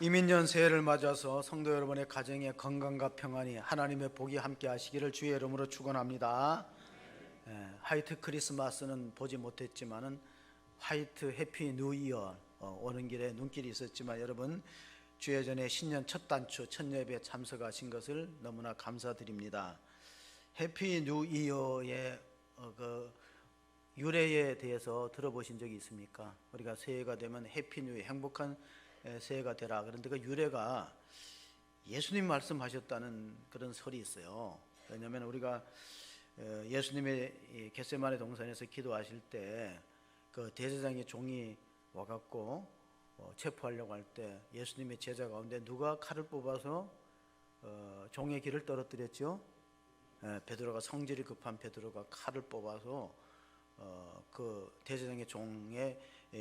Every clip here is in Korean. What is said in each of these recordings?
이민년 새해를 맞아서 성도 여러분의 가정의 건강과 평안이 하나님의 복이 함께 하시기를 주의 이름으로 축원합니다. 화이트 크리스마스는 보지 못했지만은 화이트 해피 뉴 이어 오는 길에 눈길이 있었지만 여러분 주의 전에 신년 첫 단추 첫 예배에 참석하신 것을 너무나 감사드립니다. 해피 뉴 이어의 그 유래에 대해서 들어보신 적이 있습니까? 우리가 새해가 되면 해피 뉴 이어 행복한 새해가 되라. 그런데 그 유래가 예수님 말씀하셨다는 그런 설이 있어요. 왜냐하면 우리가 예수님의 겟세마네 동산에서 기도하실 때 그 대제사장의 종이 와갖고 체포하려고 할 때 예수님의 제자 가운데 누가 칼을 뽑아서 종의 길을 떨어뜨렸죠? 베드로가, 성질이 급한 베드로가 칼을 뽑아서 그 대제사장의 종의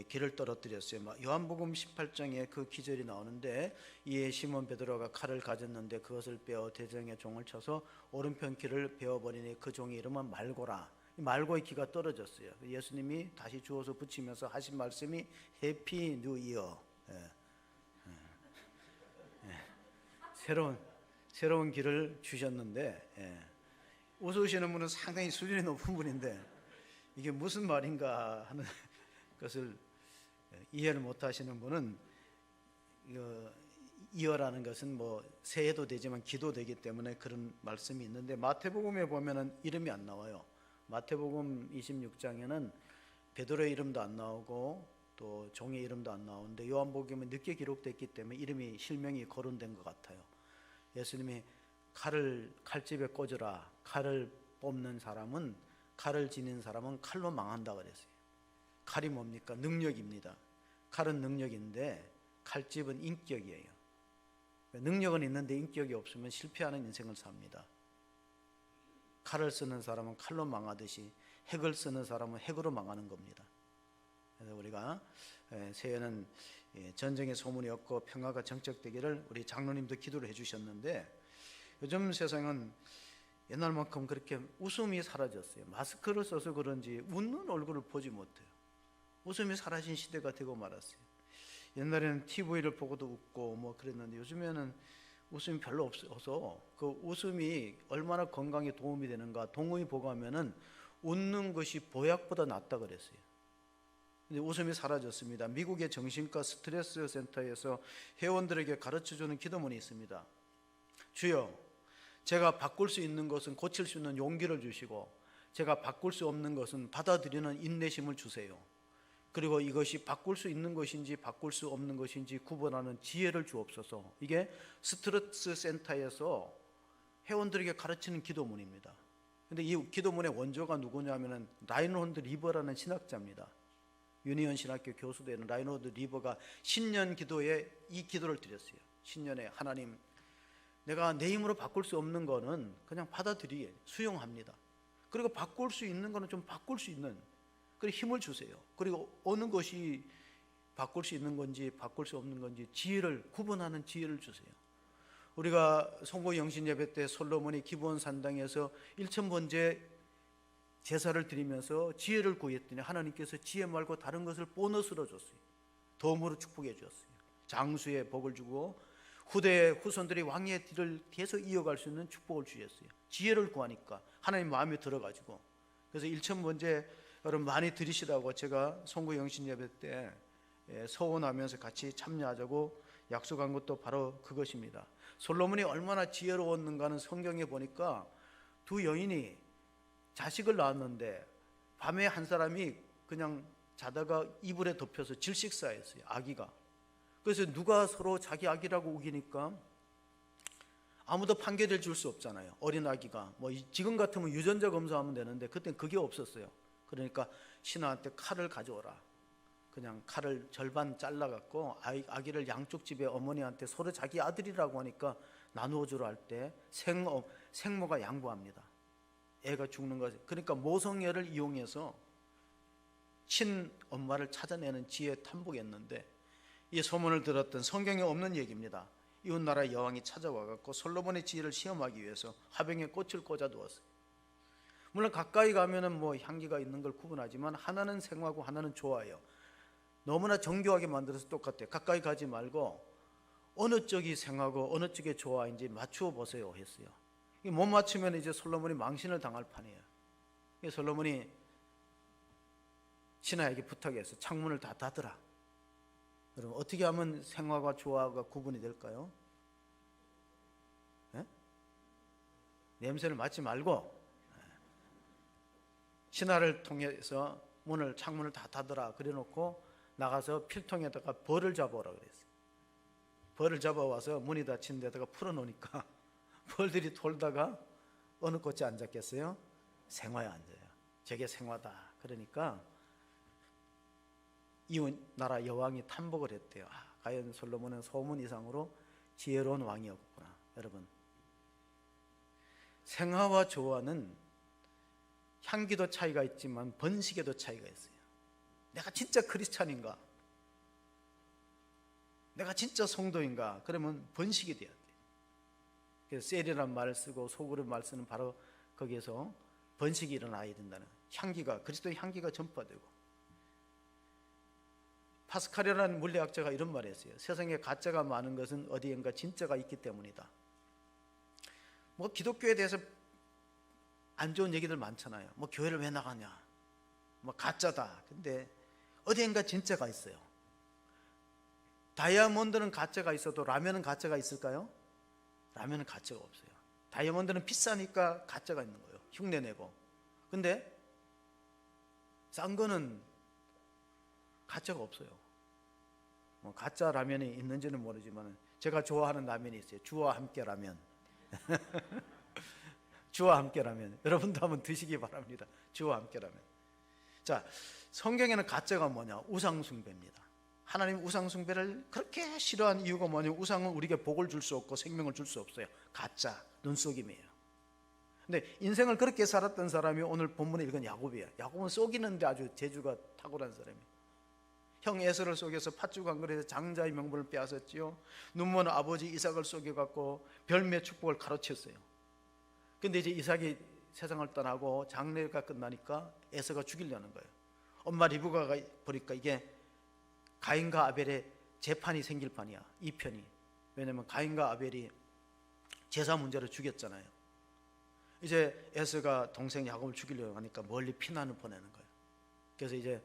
길을 떨어뜨렸어요. 요한복음 18장에 그 기절이 나오는데 이에 시몬 베드로가 칼을 가졌는데 그것을 빼어 대제사장의 종을 쳐서 오른편 귀를 베어버리니 그 종의 이름은 말고라. 말고의 귀가 떨어졌어요. 예수님이 다시 주워서 붙이면서 하신 말씀이 해피 뉴 이어, 새로운 길을 주셨는데, 웃으시는 분은 상당히 수준이 높은 분인데 이게 무슨 말인가 하는 것을 이해를 못 하시는 분은 이어라는 것은 뭐 새해도 되지만 기도 되기 때문에 그런 말씀이 있는데 마태복음에 보면은 이름이 안 나와요. 마태복음 26장에는 베드로의 이름도 안 나오고 또 종의 이름도 안 나오는데 요한복음은 늦게 기록됐기 때문에 이름이 실명이 거론된 것 같아요. 예수님이 칼집에 꽂으라. 칼을 뽑는 사람은, 칼을 지닌 사람은 칼로 망한다 그랬어요. 칼이 뭡니까? 능력입니다. 칼은 능력인데 칼집은 인격이에요. 능력은 있는데 인격이 없으면 실패하는 인생을 삽니다. 칼을 쓰는 사람은 칼로 망하듯이 핵을 쓰는 사람은 핵으로 망하는 겁니다. 그래서 우리가 새해는 전쟁의 소문이 없고 평화가 정착되기를 우리 장로님도 기도를 해주셨는데 요즘 세상은 옛날만큼 그렇게 웃음이 사라졌어요. 마스크를 써서 그런지 웃는 얼굴을 보지 못해요. 웃음이 사라진 시대가 되고 말았어요. 옛날에는 TV를 보고도 웃고 뭐 그랬는데 요즘에는 웃음이 별로 없어서 그 웃음이 얼마나 건강에 도움이 되는가 동의 보고하면은 웃는 것이 보약보다 낫다 그랬어요. 근데 웃음이 사라졌습니다. 미국의 정신과 스트레스 센터에서 회원들에게 가르쳐주는 기도문이 있습니다. 주여, 제가 바꿀 수 있는 것은 고칠 수 있는 용기를 주시고 제가 바꿀 수 없는 것은 받아들이는 인내심을 주세요. 그리고 이것이 바꿀 수 있는 것인지 바꿀 수 없는 것인지 구분하는 지혜를 주옵소서. 이게 스트레스 센터에서 회원들에게 가르치는 기도문입니다. 근데 이 기도문의 원조가 누구냐면은 라인홀드 리버라는 신학자입니다. 유니온 신학교 교수 되는 라인홀드 리버가 신년 기도에 이 기도를 드렸어요. 신년에 하나님, 내가 내 힘으로 바꿀 수 없는 거는 그냥 받아들이게 수용합니다. 그리고 바꿀 수 있는 거는 좀 바꿀 수 있는, 그리고 힘을 주세요. 그리고 어느 것이 바꿀 수 있는 건지 바꿀 수 없는 건지 지혜를 구분하는 지혜를 주세요. 우리가 송고 영신 예배 때 솔로몬이 기브온 산당에서 1000번째 제사를 드리면서 지혜를 구했더니 하나님께서 지혜 말고 다른 것을 보너스로 줬어요. 도움으로 축복해 주었어요. 장수의 복을 주고 후손들이 왕의 뒤를 계속 이어갈 수 있는 축복을 주셨어요. 지혜를 구하니까 하나님 마음에 들어가지고, 그래서 1000번째 여러분 많이 드리시라고 제가 송구 영신 예배 때 서원하면서 같이 참여하자고 약속한 것도 바로 그것입니다. 솔로몬이 얼마나 지혜로웠는가는 성경에 보니까 두 여인이 자식을 낳았는데 밤에 한 사람이 그냥 자다가 이불에 덮여서 질식사했어요. 아기가. 그래서 누가 서로 자기 아기라고 우기니까 아무도 판결을 줄 수 없잖아요. 어린 아기가 뭐 지금 같으면 유전자 검사하면 되는데 그땐 그게 없었어요. 그러니까 신하한테 칼을 가져오라. 그냥 칼을 절반 잘라갖고 아기를 양쪽 집에 어머니한테 서로 자기 아들이라고 하니까 나누어 주라 할 때 생모가 양보합니다. 애가 죽는 거지. 그러니까 모성애를 이용해서 친엄마를 찾아내는 지혜에 탐복했는데 이 소문을 들었던, 성경에 없는 얘기입니다. 이웃나라 여왕이 찾아와갖고 솔로몬의 지혜를 시험하기 위해서 화병에 꽃을 꽂아두었어요. 물론 가까이 가면은 뭐 향기가 있는 걸 구분하지만 하나는 생하고 하나는 좋아요. 너무나 정교하게 만들어서 똑같아요. 가까이 가지 말고 어느 쪽이 생하고 어느 쪽이 좋아인지 맞추어 보세요 했어요. 못 맞추면 이제 솔로몬이 망신을 당할 판이에요. 솔로몬이 신하에게 부탁해서 창문을 다 닫으라. 여러분 어떻게 하면 생화가 조화가 구분이 될까요? 네? 냄새를 맡지 말고 신하를 통해서 창문을 다 닫으라 그래놓고 나가서 필통에다가 벌을 잡아오라 그랬어요. 벌을 잡아와서 문이 닫힌 데다가 풀어놓으니까 벌들이 돌다가 어느 곳에 앉았겠어요? 생화에 앉아요. 저게 생화다. 그러니까 이웃 나라 여왕이 탐복을 했대요. 과연 솔로몬은 소문 이상으로 지혜로운 왕이었구나. 여러분 생화와 조화는 향기도 차이가 있지만 번식에도 차이가 있어요. 내가 진짜 크리스찬인가? 내가 진짜 성도인가? 그러면 번식이 돼야 돼. 그래서 셀이라는 말을 쓰고 소그룹 말 쓰는 바로 거기에서 번식이 일어나야 된다는 향기가 그리스도의 향기가 전파되고 파스칼이라는 물리학자가 이런 말을 했어요. 세상에 가짜가 많은 것은 어디엔가 진짜가 있기 때문이다. 뭐 기독교에 대해서 안 좋은 얘기들 많잖아요. 뭐 교회를 왜 나가냐? 뭐 가짜다. 근데 어디엔가 진짜가 있어요. 다이아몬드는 가짜가 있어도 라면은 가짜가 있을까요? 라면은 가짜가 없어요. 다이아몬드는 비싸니까 가짜가 있는 거예요. 흉내내고. 근데 싼 거는 가짜가 없어요. 뭐 가짜 라면이 있는지는 모르지만 제가 좋아하는 라면이 있어요. 주와 함께 라면. 주와 함께 라면. 여러분도 한번 드시기 바랍니다. 주와 함께 라면. 자, 성경에는 가짜가 뭐냐? 우상 숭배입니다. 하나님 우상 숭배를 그렇게 싫어한 이유가 뭐냐면 우상은 우리에게 복을 줄 수 없고 생명을 줄 수 없어요. 가짜, 눈속임이에요. 근데 인생을 그렇게 살았던 사람이 오늘 본문에 읽은 야곱이에요. 야곱은 속이는데 아주 재주가 탁월한 사람이에요. 형 에서를 속여서 팥죽 한 그릇에 장자의 명분을 빼앗았지요. 눈먼 아버지 이삭을 속여갖고 별미의 축복을 가로챘어요. 근데 이제 이삭이 세상을 떠나고 장례가 끝나니까 에서가 죽이려는 거예요. 엄마 리브가가 보니까 이게 가인과 아벨의 재판이 생길 판이야. 이 편이. 왜냐면 가인과 아벨이 제사 문제로 죽였잖아요. 이제 에서가 동생 야곱을 죽이려고 하니까 멀리 피난을 보내는 거예요. 그래서 이제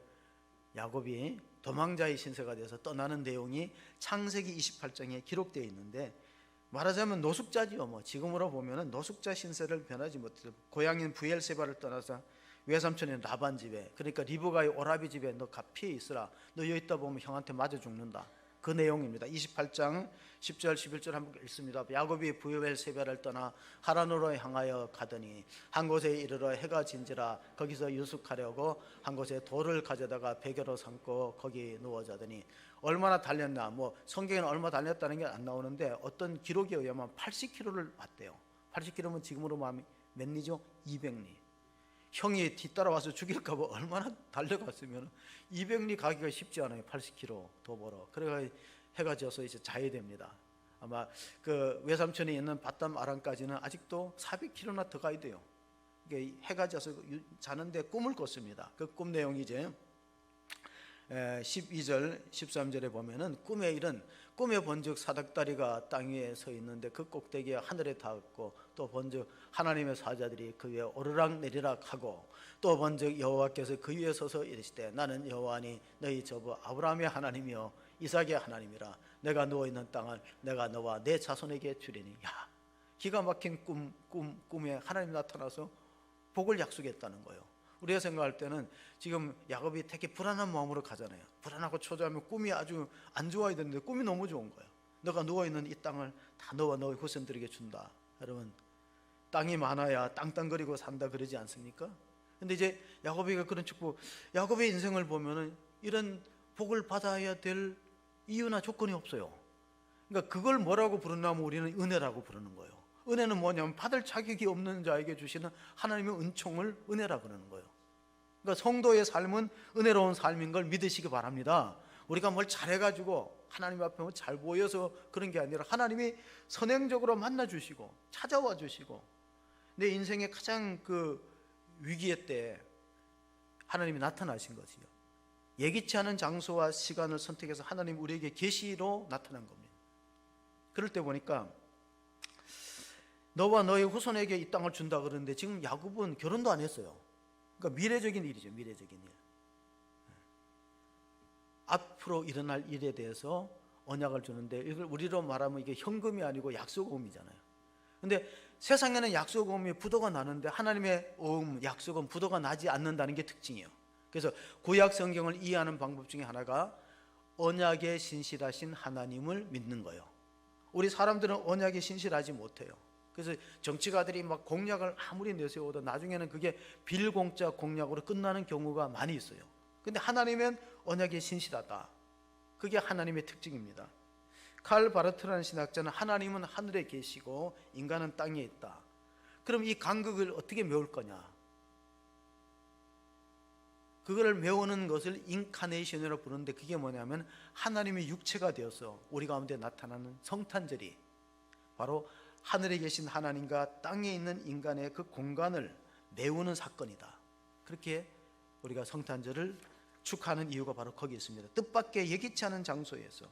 야곱이 도망자의 신세가 돼서 떠나는 내용이 창세기 28장에 기록되어 있는데 말하자면 노숙자지요. 뭐 지금으로 보면은 노숙자 신세를 변하지 못해서 고향인 부엘세바를 떠나서 외삼촌인 라반 집에, 그러니까 리브가의 오라비 집에 너 피해 있으라. 너 여기 있다 보면 형한테 맞아 죽는다. 그 내용입니다. 28장 10절 11절 한번 읽습니다. 야곱이 부엘세바를 떠나 하란으로 향하여 가더니 한 곳에 이르러 해가 진지라 거기서 유숙하려고 한 곳에 돌을 가져다가 베개로 삼고 거기 누워 자더니 얼마나 달렸나, 뭐 성경에는 얼마 달렸다는 게 안 나오는데 어떤 기록에 의하면 80km를 왔대요. 80km면 지금으로 말하면 몇 리죠? 200리. 형이 뒤따라와서 죽일까 봐 얼마나 달려갔으면 200리 가기가 쉽지 않아요. 80km 더 벌어. 그래가 해가 져서 이제 자야 됩니다. 아마 그 외삼촌이 있는 바담 아람까지는 아직도 400km나 더 가야 돼요. 이게 해가 져서 자는데 꿈을 꿨습니다. 그 꿈 내용이 이제 12절 13절에 보면은 꿈에 본즉 사닥다리가 땅 위에 서 있는데 그 꼭대기에 하늘에 닿았고 또 본즉 하나님의 사자들이 그 위에 오르락 내리락 하고 또 본즉 여호와께서 그 위에 서서 이르시되 나는 여호와니 너희 저부 아브라함의 하나님이요 이삭의 하나님이라. 내가 누워있는 땅을 내가 너와 내 자손에게 주리니. 야, 기가 막힌 꿈에 하나님이 나타나서 복을 약속했다는 거예요. 우리가 생각할 때는 지금 야곱이 되게 불안한 마음으로 가잖아요. 불안하고 초조하면 꿈이 아주 안 좋아야 되는데 꿈이 너무 좋은 거예요. 너가 누워있는 이 땅을 다 너와 너의 후손들에게 준다. 여러분, 땅이 많아야 땅땅거리고 산다 그러지 않습니까? 근데 이제 야곱이가 그런 축복, 야곱의 인생을 보면은 이런 복을 받아야 될 이유나 조건이 없어요. 그러니까 그걸 뭐라고 부르냐면 우리는 은혜라고 부르는 거예요. 은혜는 뭐냐면 받을 자격이 없는 자에게 주시는 하나님의 은총을 은혜라고 부르는 거예요. 그러니까 성도의 삶은 은혜로운 삶인 걸 믿으시기 바랍니다. 우리가 뭘 잘해가지고 하나님 앞에 잘 보여서 그런 게 아니라 하나님이 선행적으로 만나주시고 찾아와 주시고 내 인생의 가장 그 위기의 때 하나님이 나타나신 것이요. 예기치 않은 장소와 시간을 선택해서 하나님 우리에게 계시로 나타난 겁니다. 그럴 때 보니까 너와 너의 후손에게 이 땅을 준다 그러는데 지금 야곱은 결혼도 안 했어요. 그러니까 미래적인 일이죠. 미래적인 일. 앞으로 일어날 일에 대해서 언약을 주는데 이걸 우리로 말하면 이게 현금이 아니고 약속음이잖아요. 근데 세상에는 약속음이 부도가 나는데 하나님의 약속은 부도가 나지 않는다는 게 특징이에요. 그래서 구약 성경을 이해하는 방법 중에 하나가 언약에 신실하신 하나님을 믿는 거예요. 우리 사람들은 언약에 신실하지 못해요. 그래서 정치가들이 막 공약을 아무리 내세워도 나중에는 그게 빌공짜 공약으로 끝나는 경우가 많이 있어요. 근데 하나님은 언약에 신실하다. 그게 하나님의 특징입니다. 칼 바르트라는 신학자는 하나님은 하늘에 계시고 인간은 땅에 있다. 그럼 이 간극을 어떻게 메울 거냐? 그거를 메우는 것을 인카네이션이라고 부르는데 그게 뭐냐면 하나님의 육체가 되어서 우리 가운데 나타나는 성탄절이 바로 하늘에 계신 하나님과 땅에 있는 인간의 그 공간을 메우는 사건이다. 그렇게 우리가 성탄절을 축하하는 이유가 바로 거기 있습니다. 뜻밖의 예기치 않은 장소에서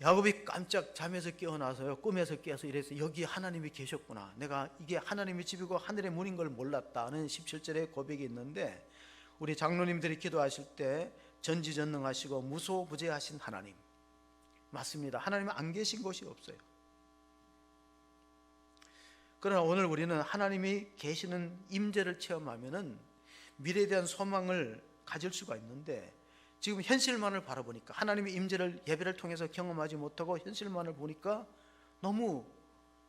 야곱이 깜짝 잠에서 깨어나서요, 꿈에서 깨어서 이래서 여기 하나님이 계셨구나, 내가 이게 하나님의 집이고 하늘의 문인 걸 몰랐다는 17절의 고백이 있는데, 우리 장로님들이 기도하실 때 전지전능하시고 무소부재하신 하나님, 맞습니다. 하나님은 안 계신 곳이 없어요. 그러나 오늘 우리는 하나님이 계시는 임재를 체험하면은 미래에 대한 소망을 가질 수가 있는데, 지금 현실만을 바라보니까, 하나님의 임재를 예배를 통해서 경험하지 못하고 현실만을 보니까 너무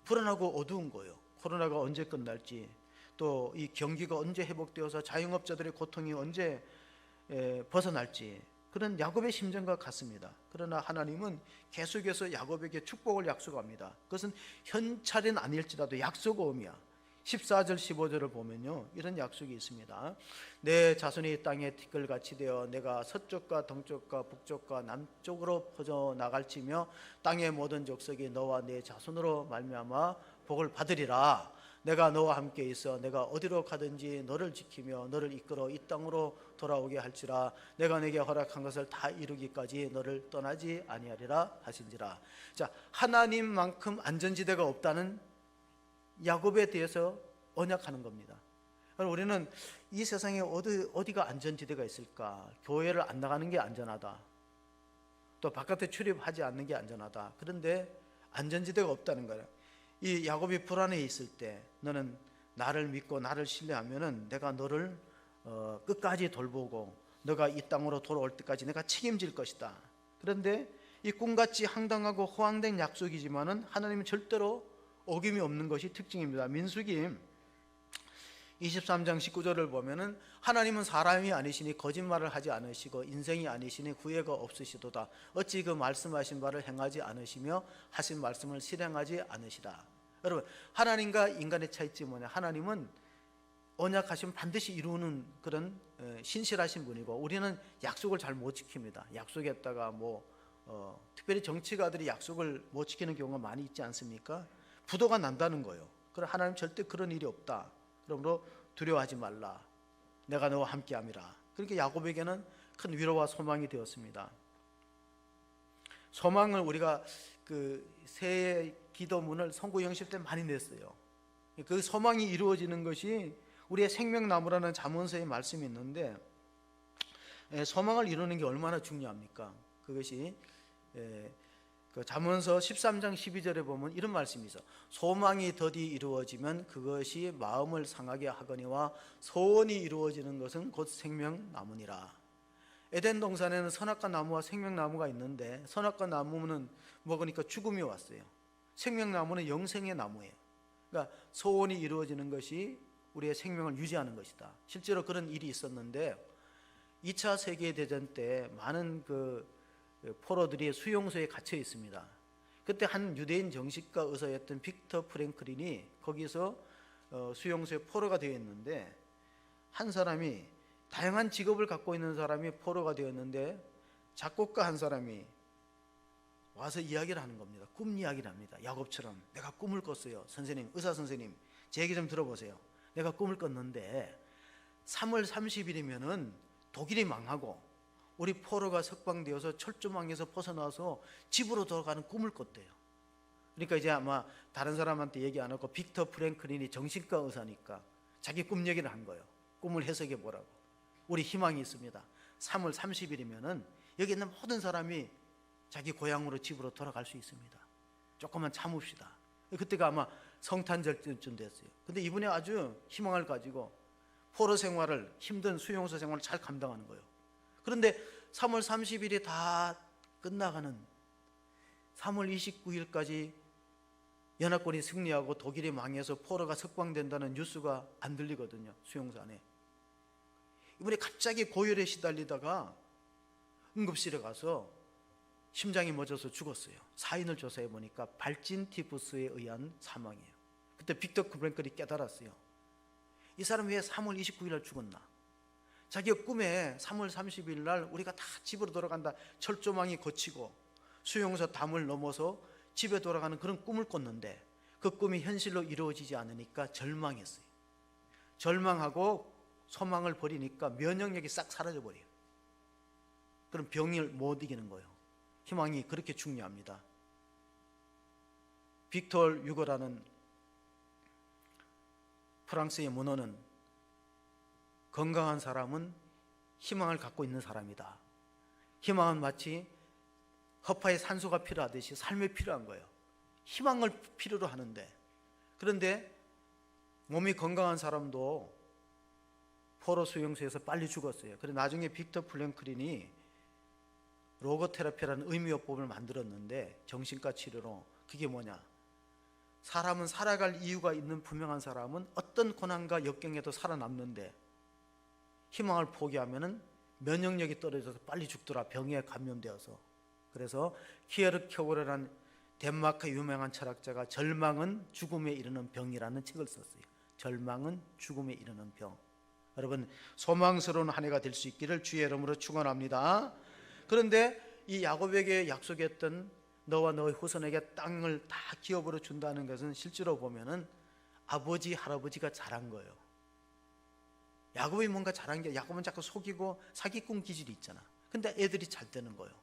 불안하고 어두운 거예요. 코로나가 언제 끝날지, 또 이 경기가 언제 회복되어서 자영업자들의 고통이 언제 벗어날지, 그런 야곱의 심정과 같습니다. 그러나 하나님은 계속해서 야곱에게 축복을 약속합니다. 그것은 현찰은 아닐지라도 약속음이야. 14절 15절을 보면요, 이런 약속이 있습니다. 내 자손이 땅에 티끌같이 되어 내가 서쪽과 동쪽과 북쪽과 남쪽으로 퍼져나갈지며 땅의 모든 족속이 너와 내 자손으로 말미암아 복을 받으리라. 내가 너와 함께 있어 내가 어디로 가든지 너를 지키며 너를 이끌어 이 땅으로 돌아오게 할지라. 내가 내게 허락한 것을 다 이루기까지 너를 떠나지 아니하리라 하신지라. 자, 하나님만큼 안전지대가 없다는 야곱에 대해서 언약하는 겁니다. 우리는 이 세상에 어디가 안전지대가 있을까? 교회를 안 나가는 게 안전하다, 또 바깥에 출입하지 않는 게 안전하다. 그런데 안전지대가 없다는 거예요. 이 야곱이 불안해 있을 때 너는 나를 믿고 나를 신뢰하면은 내가 너를 끝까지 돌보고 너가 이 땅으로 돌아올 때까지 내가 책임질 것이다. 그런데 이 꿈같이 황당하고 호황된 약속이지만은 하나님은 절대로 어김이 없는 것이 특징입니다. 민수기 23장 19절을 보면은 하나님은 사람이 아니시니 거짓말을 하지 않으시고 인생이 아니시니 후회가 없으시도다. 어찌 그 말씀하신 바를 행하지 않으시며 하신 말씀을 실행하지 않으시다. 여러분, 하나님과 인간의 차이점이 뭐냐? 하나님은 언약하시면 반드시 이루는 그런 신실하신 분이고, 우리는 약속을 잘 못 지킵니다. 약속했다가 특별히 정치가들이 약속을 못 지키는 경우가 많이 있지 않습니까? 부도가 난다는 거예요. 그럼 하나님 절대 그런 일이 없다. 그러므로 두려워하지 말라. 내가 너와 함께함이라. 그렇게 야곱에게는 큰 위로와 소망이 되었습니다. 소망을 우리가 그 새해 기도문을 선고 영십 때 많이 냈어요. 그 소망이 이루어지는 것이 우리의 생명나무라는 잠언서의 말씀이 있는데, 소망을 이루는 게 얼마나 중요합니까? 그것이 그 잠언서 13장 12절에 보면 이런 말씀이 있어. 소망이 더디 이루어지면 그것이 마음을 상하게 하거니와 소원이 이루어지는 것은 곧 생명나무니라. 에덴 동산에는 선악과 나무와 생명나무가 있는데, 선악과 나무는 먹으니까 죽음이 왔어요. 생명나무는 영생의 나무예요. 그러니까 소원이 이루어지는 것이 우리의 생명을 유지하는 것이다. 실제로 그런 일이 있었는데, 2차 세계대전 때 많은 포로들이 수용소에 갇혀 있습니다. 그때 한 유대인 정신과 의사였던 빅터 프랭클린이 거기서 수용소에 포로가 되어 있는데, 한 사람이, 다양한 직업을 갖고 있는 사람이 포로가 되었는데, 작곡가 한 사람이 와서 이야기를 하는 겁니다. 꿈 이야기를 합니다. 야곱처럼 내가 꿈을 꿨어요. 선생님, 의사 선생님, 제 얘기 좀 들어보세요. 내가 꿈을 꿨는데 3월 30일이면은 독일이 망하고 우리 포로가 석방되어서 철조망에서 벗어나서 집으로 돌아가는 꿈을 꿨대요. 그러니까 이제 아마 다른 사람한테 얘기 안 하고 빅터 프랭클린이 정신과 의사니까 자기 꿈 얘기를 한 거예요. 꿈을 해석해 보라고. 우리 희망이 있습니다. 3월 30일이면은 여기 있는 모든 사람이 자기 고향으로 집으로 돌아갈 수 있습니다. 조금만 참읍시다. 그때가 아마 성탄절쯤 됐어요. 근데 이분이 아주 희망을 가지고 포로 생활을, 힘든 수용소 생활을 잘 감당하는 거예요. 그런데 3월 30일이 다 끝나가는 3월 29일까지 연합군이 승리하고 독일이 망해서 포로가 석방된다는 뉴스가 안 들리거든요. 수용소 안에. 이분이 갑자기 고열에 시달리다가 응급실에 가서 심장이 멎어서 죽었어요. 사인을 조사해 보니까 발진 티푸스에 의한 사망이에요. 그때 빅터 프랭클이 깨달았어요. 이 사람 왜 3월 29일 날 죽었나? 자기가 꿈에 3월 30일 날 우리가 다 집으로 돌아간다, 철조망이 거치고 수용소 담을 넘어서 집에 돌아가는 그런 꿈을 꿨는데 그 꿈이 현실로 이루어지지 않으니까 절망했어요. 절망하고 소망을 버리니까 면역력이 싹 사라져 버려요. 그럼 병을 못 이기는 거예요. 희망이 그렇게 중요합니다. 빅톨 유고라는 프랑스의 문호는 건강한 사람은 희망을 갖고 있는 사람이다. 희망은 마치 허파에 산소가 필요하듯이 삶에 필요한 거예요. 희망을 필요로 하는데, 그런데 몸이 건강한 사람도 포로 수용소에서 빨리 죽었어요. 그래서 나중에 빅터 프랭클린이 로고테라피라는 의미요법을 만들었는데, 정신과 치료로. 그게 뭐냐? 사람은 살아갈 이유가 있는 분명한 사람은 어떤 고난과 역경에도 살아남는데 희망을 포기하면은 면역력이 떨어져서 빨리 죽더라. 병에 감염되어서. 그래서 키에르케고르라는 덴마크 유명한 철학자가 절망은 죽음에 이르는 병이라는 책을 썼어요. 절망은 죽음에 이르는 병. 여러분, 소망스러운 한 해가 될 수 있기를 주의 이름으로 축원합니다. 그런데 이 야곱에게 약속했던 너와 너의 후손에게 땅을 다 기업으로 준다는 것은 실제로 보면은 아버지, 할아버지가 잘한 거예요. 야곱이 뭔가 잘한 게, 야곱은 자꾸 속이고 사기꾼 기질이 있잖아. 근데 애들이 잘 되는 거예요.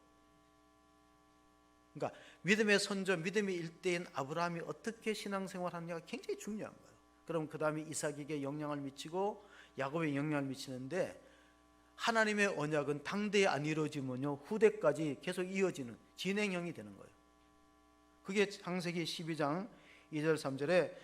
그러니까 믿음의 선조, 믿음의 일대인 아브라함이 어떻게 신앙생활 하느냐가 굉장히 중요한 거예요. 그럼 그 다음에 이삭에게 영향을 미치고 야곱에 영향을 미치는데, 하나님의 언약은 당대에 안 이루어지면요 후대까지 계속 이어지는 진행형이 되는 거예요. 그게 창세기 12장 2절 3절에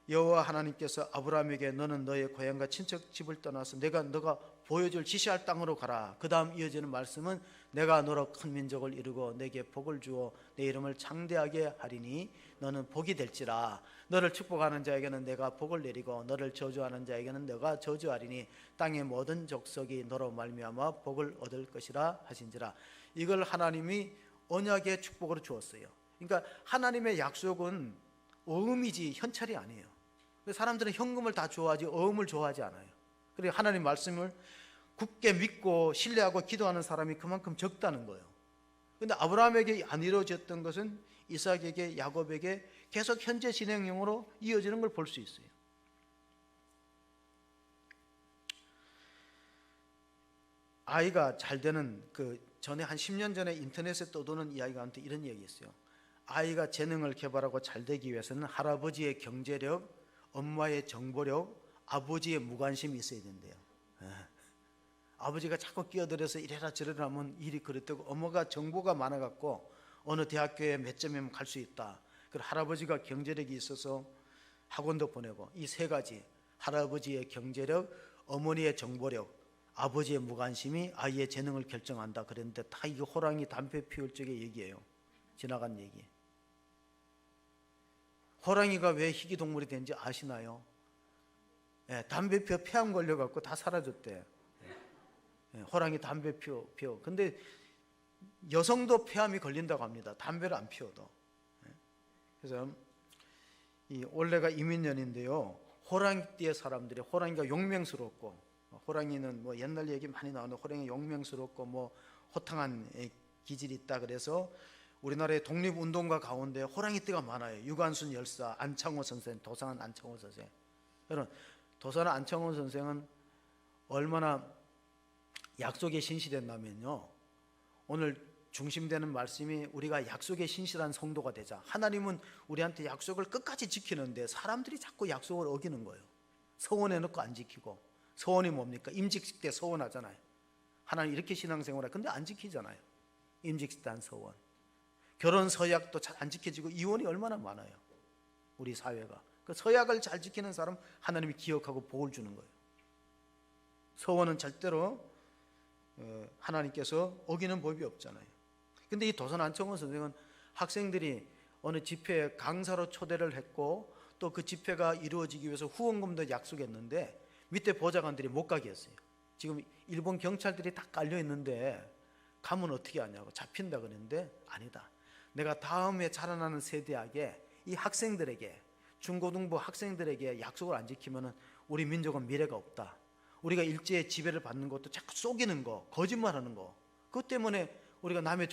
여호와 하나님께서 아브라함에게 너는 너의 고향과 친척 집을 떠나서 너가 보여줄 지시할 땅으로 가라. 그 다음 이어지는 말씀은 내가 너로 큰 민족을 이루고 내게 복을 주어 내 이름을 창대하게 하리니 너는 복이 될지라. 너를 축복하는 자에게는 내가 복을 내리고 너를 저주하는 자에게는 내가 저주하리니 땅의 모든 족속이 너로 말미암아 복을 얻을 것이라 하신지라. 이걸 하나님이 언약의 축복으로 주었어요. 그러니까 하나님의 약속은 어음이지 현찰이 아니에요. 사람들은 현금을 다 좋아하지 어음을 좋아하지 않아요. 그리고 하나님 말씀을 굳게 믿고 신뢰하고 기도하는 사람이 그만큼 적다는 거예요. 그런데 아브라함에게 안 이루어졌던 것은 이삭에게, 야곱에게 계속 현재 진행형으로 이어지는 걸 볼 수 있어요. 아이가 잘 되는, 전에 한 10년 전에 인터넷에 떠도는 이야기 가운데 이런 이야기 있어요. 아이가 재능을 개발하고 잘 되기 위해서는 할아버지의 경제력, 엄마의 정보력, 아버지의 무관심이 있어야 된대요. 아버지가 자꾸 끼어들어서 이래라 저래라 하면 일이 그랬다고, 엄마가 정보가 많아갖고 어느 대학교에 몇 점이면 갈 수 있다. 그리고 할아버지가 경제력이 있어서 학원도 보내고, 이 세 가지, 할아버지의 경제력, 어머니의 정보력, 아버지의 무관심이 아이의 재능을 결정한다. 그랬는데 다 이게 호랑이 담배 피울 적의 얘기예요. 지나간 얘기. 호랑이가 왜 희귀동물이 된지 아시나요? 담배 피워 폐암 걸려갖고 다 사라졌대. 호랑이 담배 피워. 근데 여성도 폐암이 걸린다고 합니다. 담배를 안 피워도. 그래서 올해가 이민년인데요. 호랑이띠의 사람들이, 호랑이가 용맹스럽고, 호랑이는 뭐 옛날 얘기 많이 나오는데 호랑이 용맹스럽고 뭐 호탕한 기질이 있다. 그래서 우리나라의 독립운동가 가운데 호랑이띠가 많아요. 유관순 열사, 안창호 선생, 도산한 안창호 선생. 여러분, 도산한 안창호 선생은 얼마나 약속에 신실했냐면요, 오늘 중심되는 말씀이 우리가 약속에 신실한 성도가 되자. 하나님은 우리한테 약속을 끝까지 지키는데 사람들이 자꾸 약속을 어기는 거예요. 서원해놓고 안 지키고. 서원이 뭡니까? 임직식 때 서원하잖아요. 하나님 이렇게 신앙생활해. 근데 안 지키잖아요. 임직식 때 한 서원. 결혼 서약도 잘 안 지켜지고 이혼이 얼마나 많아요. 우리 사회가. 그 서약을 잘 지키는 사람 하나님이 기억하고 복을 주는 거예요. 서원은 절대로 하나님께서 어기는 법이 없잖아요. 근데 이 도선 안청원 선생은 학생들이 어느 집회에 강사로 초대를 했고 또 그 집회가 이루어지기 위해서 후원금도 약속했는데 밑에 보좌관들이 못 가게 했어요. 지금 일본 경찰들이 다 깔려 있는데 가면 어떻게 하냐고 잡힌다 그랬는데 아니다. 내가 다음에 자라나는 세대에게 이 학생들에게 중고등부 학생들에게 약속을 안 지키면 우리 민족은 미래가 없다. 우리가 일제의 지배를 받는 것도 자꾸 속이는 거, 거짓말하는 거, 그것 때문에 우리가 남의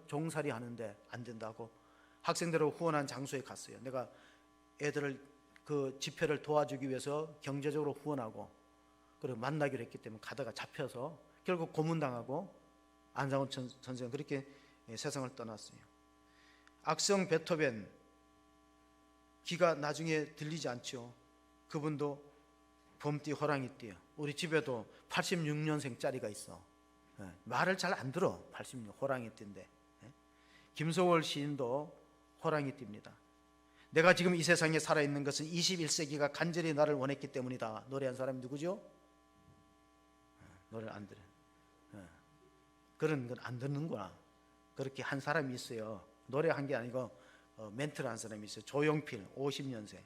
종살이 하는데 안 된다고 학생들을 후원한 장소에 갔어요. 내가 애들을 그 집회를 도와주기 위해서 경제적으로 후원하고 그리고 만나기로 했기 때문에 가다가 잡혀서 결국 고문당하고 안상훈 선생은 그렇게 세상을 떠났어요. 악성 베토벤 귀가 나중에 들리지 않죠. 그분도 범띠 호랑이띠요. 우리 집에도 86년생짜리가 있어. 말을 잘 안 들어. 86 호랑이띠인데. 김소월 시인도 호랑이띠입니다. 내가 지금 이 세상에 살아있는 것은 21세기가 간절히 나를 원했기 때문이다. 노래한 사람이 누구죠? 노래를 안 들어. 그런 건 안 듣는구나. 그렇게 한 사람이 있어요. 노래한 게 아니고 멘트를 한 사람이 있어요. 조용필 50년생.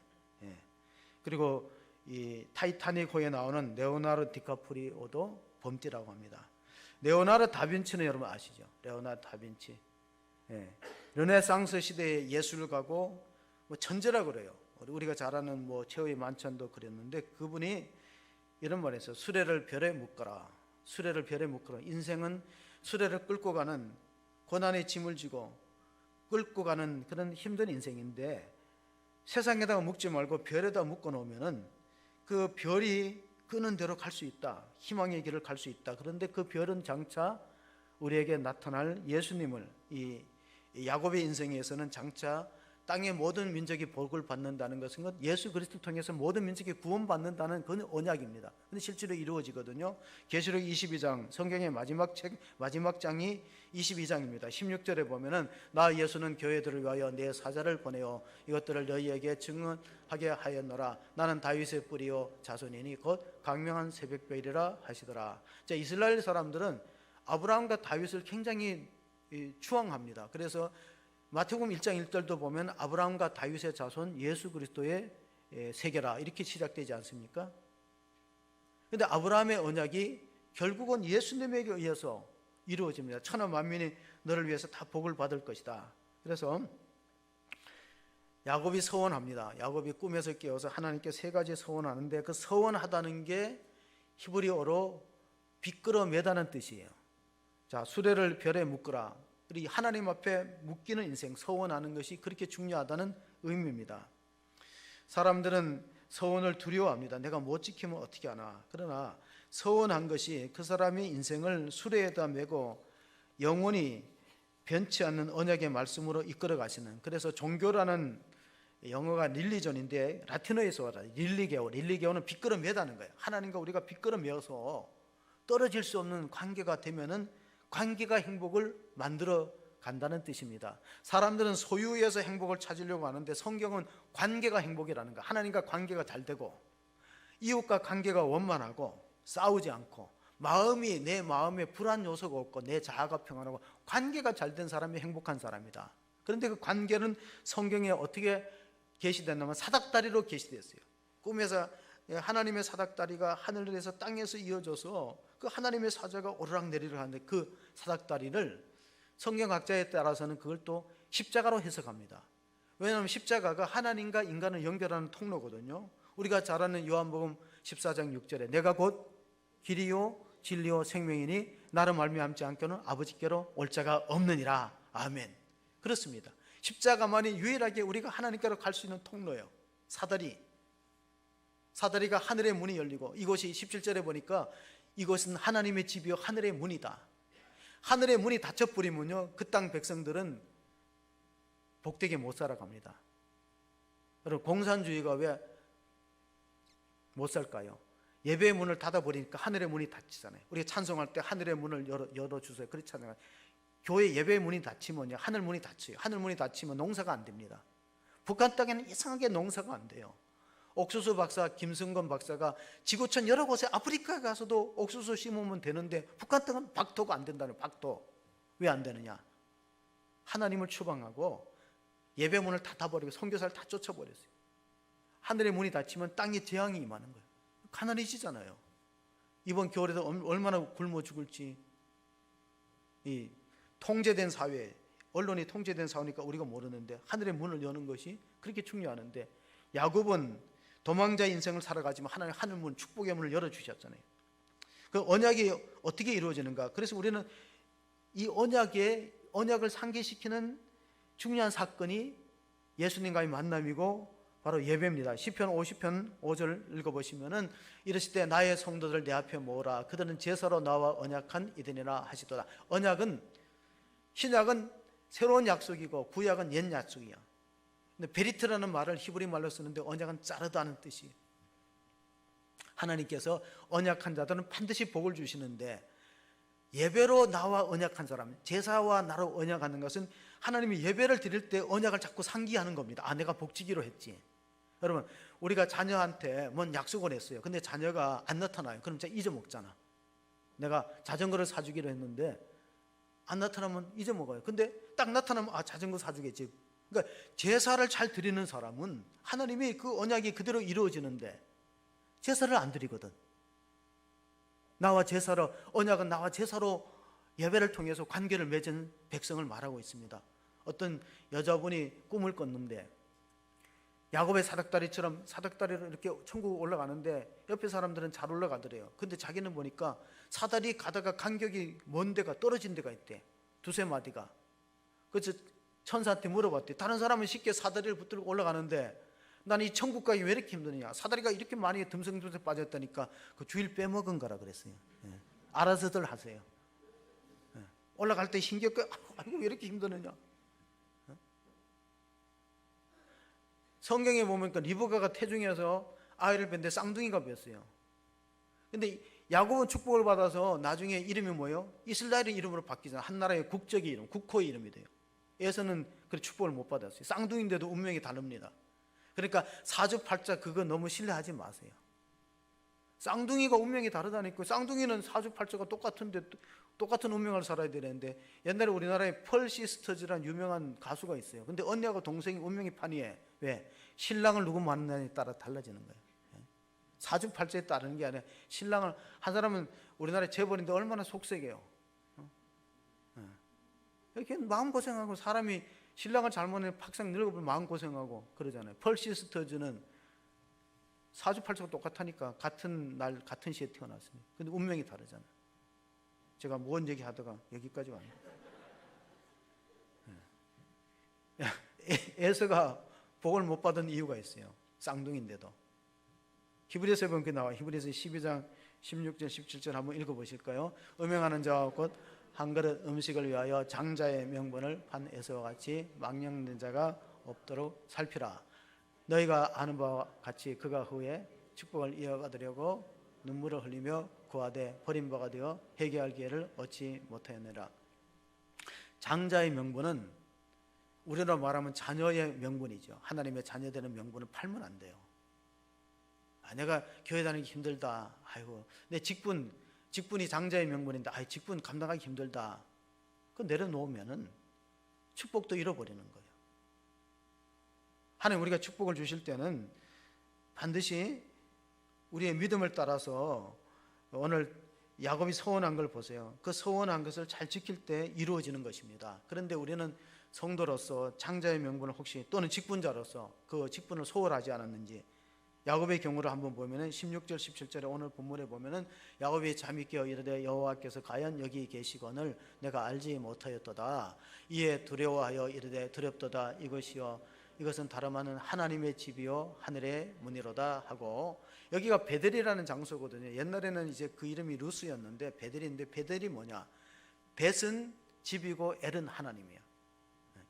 그리고 이 타이타닉호에 나오는 레오나르도 디카프리오도 범띠라고 합니다. 레오나르도 다빈치는 여러분 아시죠? 레오나르도 다빈치. 르네상스 시대의 예술가고 뭐 천재라고 그래요. 우리가 잘 아는 뭐 최후의 만찬도 그랬는데 그분이 이런 말을 했어요. 수레를 별에 묶어라. 수레를 별에 묶어라. 인생은 수레를 끌고 가는 고난의 짐을 지고 끌고 가는 그런 힘든 인생인데 세상에다가 묶지 말고 별에다 묶어 놓으면은 그 별이 끄는 대로 갈 수 있다. 희망의 길을 갈 수 있다. 그런데 그 별은 장차 우리에게 나타날 예수님을 이 야곱의 인생에서는 장차 땅의 모든 민족이 복을 받는다는 것은 예수 그리스도를 통해서 모든 민족이 구원받는다는 그건 언약입니다. 근데 실제로 이루어지거든요. 계시록 22장 성경의 마지막 장이 22장입니다. 16절에 보면은 나 예수는 교회들을 위하여 내 사자를 보내어 이것들을 너희에게 증언하게 하였노라. 나는 다윗의 뿌리요 자손이니 곧 강명한 새벽별이라 하시더라. 자, 이스라엘 사람들은 아브라함과 다윗을 굉장히 추앙합니다. 그래서 마태복음 1장 1절도 보면 아브라함과 다윗의 자손 예수 그리스도의 세계라 이렇게 시작되지 않습니까? 그런데 아브라함의 언약이 결국은 예수님에게 의해서 이루어집니다. 천하 만민이 너를 위해서 다 복을 받을 것이다. 그래서 야곱이 서원합니다. 야곱이 꿈에서 깨어서 하나님께 세 가지 서원하는데 그 서원하다는 게 히브리어로 비끌어 매다는 뜻이에요. 자, 수레를 별에 묶으라. 우리 하나님 앞에 묶이는 인생, 서원하는 것이 그렇게 중요하다는 의미입니다. 사람들은 서원을 두려워합니다. 내가 못 지키면 어떻게 하나. 그러나 서원한 것이 그 사람의 인생을 수레에다 메고 영원히 변치 않는 언약의 말씀으로 이끌어 가시는, 그래서 종교라는 영어가 릴리전인데 라틴어에서 와라. 릴리게오는 비끌어 매다는 거예요. 하나님과 우리가 비끌어 매어서 떨어질 수 없는 관계가 되면은 관계가 행복을 만들어 간다는 뜻입니다. 사람들은 소유에서 행복을 찾으려고 하는데 성경은 관계가 행복이라는 거. 하나님과 관계가 잘 되고 이웃과 관계가 원만하고 싸우지 않고 내 마음에 불안 요소가 없고 내 자아가 평안하고 관계가 잘 된 사람이 행복한 사람이다. 그런데 그 관계는 성경에 어떻게 계시됐냐면 사닥다리로 계시됐어요. 꿈에서 하나님의 사닥다리가 하늘에서 땅에서 이어져서 그 하나님의 사자가 오르락내리락 하는데 그 사닥다리를 성경학자에 따라서는 그걸 또 십자가로 해석합니다. 왜냐하면 십자가가 하나님과 인간을 연결하는 통로거든요. 우리가 잘 아는 요한복음 14장 6절에 내가 곧 길이요 진리요 생명이니 나를 말미암지 않고는 아버지께로 올 자가 없느니라. 아멘. 그렇습니다. 십자가만이 유일하게 우리가 하나님께로 갈 수 있는 통로예요. 사다리가 하늘의 문이 열리고 이곳이 17절에 보니까 이곳은 하나님의 집이요 하늘의 문이다. 하늘의 문이 닫혀버리면요, 그 땅 백성들은 복되게 못 살아갑니다. 여러분, 공산주의가 왜 못 살까요? 예배의 문을 닫아버리니까 하늘의 문이 닫히잖아요. 우리가 찬송할 때 하늘의 문을 열어주세요, 그렇잖아요. 교회 예배의 문이 닫히면요, 하늘 문이 닫혀요. 하늘 문이 닫히면 농사가 안 됩니다. 북한 땅에는 이상하게 농사가 안 돼요. 옥수수 박사 김승건 박사가 지구촌 여러 곳에 아프리카에 가서도 옥수수 심으면 되는데 북한 땅은 박토가 안 된다는, 박토. 왜 안 되느냐? 하나님을 추방하고 예배 문을 닫아버리고 선교사를 다 쫓아버렸어요. 하늘의 문이 닫히면 땅에 재앙이 임하는 거예요. 가난해지잖아요. 이번 겨울에도 얼마나 굶어 죽을지. 이 통제된 사회, 언론이 통제된 사회니까 우리가 모르는데 하늘의 문을 여는 것이 그렇게 중요하는데, 야곱은 도망자 인생을 살아가지만 하나님 하늘 문, 축복의 문을 열어주셨잖아요. 그 언약이 어떻게 이루어지는가? 그래서 우리는 이 언약을 상기시키는 중요한 사건이 예수님과의 만남이고 바로 예배입니다. 시편 50편 5절 읽어보시면은 이르실 때 나의 성도들 내 앞에 모으라 그들은 제사로 나와 언약한 이들이라 하시도다. 언약은, 신약은 새로운 약속이고 구약은 옛 약속이야. 근데 베리트라는 말을 히브리 말로 쓰는데 언약은 자르다는 뜻이에요. 하나님께서 언약한 자들은 반드시 복을 주시는데, 예배로 나와 언약한 사람, 제사와 나로 언약하는 것은 하나님이 예배를 드릴 때 언약을 자꾸 상기하는 겁니다. 아, 내가 복지기로 했지. 여러분, 우리가 자녀한테 뭔 약속을 했어요. 근데 자녀가 안 나타나요. 그럼 진짜 잊어먹잖아. 내가 자전거를 사주기로 했는데 안 나타나면 잊어먹어요. 근데 딱 나타나면 아, 자전거 사주겠지. 그러니까 제사를 잘 드리는 사람은 하나님이 그 언약이 그대로 이루어지는데 제사를 안 드리거든. 나와 제사로, 언약은 나와 제사로 예배를 통해서 관계를 맺은 백성을 말하고 있습니다. 어떤 여자분이 꿈을 꿨는데 야곱의 사닥다리처럼 사닥다리로 이렇게 천국 올라가는데 옆에 사람들은 잘 올라가더래요. 근데 자기는 보니까 사다리 가다가 간격이 먼 데가, 떨어진 데가 있대. 두세 마디가. 그래서 천사한테 물어봤대. 다른 사람은 쉽게 사다리를 붙들고 올라가는데 나는 이 천국 가기 왜 이렇게 힘드냐? 사다리가 이렇게 많이 듬성듬성 빠졌다니까 그 주일 빼먹은 거라 그랬어요. 예. 알아서들 하세요. 예. 올라갈 때 힘겹게 아이고 왜 이렇게 힘드느냐? 예? 성경에 보면 리브가가 태중에서 아이를 낳는데 쌍둥이가 뵀어요. 근데 야곱은 축복을 받아서 나중에 이름이 뭐예요? 이스라엘의 이름으로 바뀌잖아요. 한 나라의 국적의 이름, 국호의 이름이 돼요. 에서는 그 축복을 못 받았어요. 쌍둥이인데도 운명이 다릅니다. 그러니까 사주팔자 그거 너무 신뢰하지 마세요. 쌍둥이가 운명이 다르다니까. 쌍둥이는 사주팔자가 똑같은데 똑같은 운명을 살아야 되는데, 옛날에 우리나라에 펄 시스터즈라는 유명한 가수가 있어요. 근데 언니하고 동생이 운명이 판이해. 왜? 신랑을 누구 만나냐에 따라 달라지는 거예요. 사주팔자에 따르는 게 아니라 신랑을, 한 사람은 우리나라에 재벌인데 얼마나 속색이에요. 이렇게 마음고생하고, 사람이 신랑을 잘못 내면 팍상 늙어버리면 마음고생하고 그러잖아요. 펄 시스터즈는 사주팔자가 똑같으니까 같은 날 같은 시에 태어났습니다. 근데 운명이 다르잖아요. 제가 뭔 얘기 하다가 여기까지 왔네요. 에서가 복을 못 받은 이유가 있어요. 쌍둥이인데도. 히브리서에 보면 나와. 히브리서 12장 16절 17절 한번 읽어보실까요? 음행하는 자와 곧 한 그릇 음식을 위하여 장자의 명분을 판 에서와 같이 망령된 자가 없도록 살피라. 너희가 아는 바와 같이 그가 후에 축복을 이어가려고 눈물을 흘리며 구하되 버림받아 되어 회개할 기회를 얻지 못하였느라. 장자의 명분은 우리로 말하면 자녀의 명분이죠. 하나님의 자녀되는 명분을 팔면 안 돼요. 아, 내가 교회 다니기 힘들다. 아이고, 내 직분이 장자의 명분인데, 아이, 직분 감당하기 힘들다. 그 내려놓으면은 축복도 잃어버리는 거예요. 하나님 우리가 축복을 주실 때는 반드시 우리의 믿음을 따라서, 오늘 야곱이 서원한 걸 보세요. 그 서원한 것을 잘 지킬 때 이루어지는 것입니다. 그런데 우리는 성도로서 장자의 명분을 혹시, 또는 직분자로서 그 직분을 소홀하지 않았는지, 야곱의 경우를 한번 보면은 16절 17절에 오늘 본문에 보면은 야곱이 잠이 깨어 이르되 여호와께서 과연 여기 계시거늘 내가 알지 못하였도다. 이에 두려워하여 이르되 두렵도다. 이것은 다름 아닌 하나님의 집이요 하늘의 문이로다 하고, 여기가 베델이라는 장소거든요. 옛날에는 이제 그 이름이 루스였는데 베델인데, 베델이 뭐냐? 벳은 집이고 엘은 하나님이에요.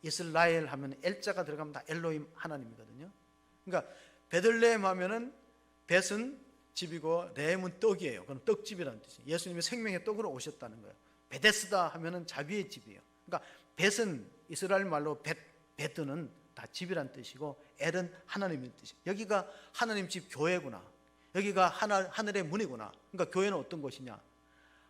이스라엘 하면 엘자가 들어가면 다 엘로힘 하나님이거든요. 그러니까 베들레헴 하면은 벳은 집이고 레헴은 떡이에요. 그럼 떡집이라는 뜻이에요. 예수님이 생명의 떡으로 오셨다는 거예요. 베데스다 하면은 자비의 집이에요. 그러니까 벳은 이스라엘 말로 베드는 다 집이란 뜻이고 엘은 하나님의 뜻이에요. 여기가 하나님 집 교회구나. 여기가 하늘의 문이구나. 그러니까 교회는 어떤 곳이냐?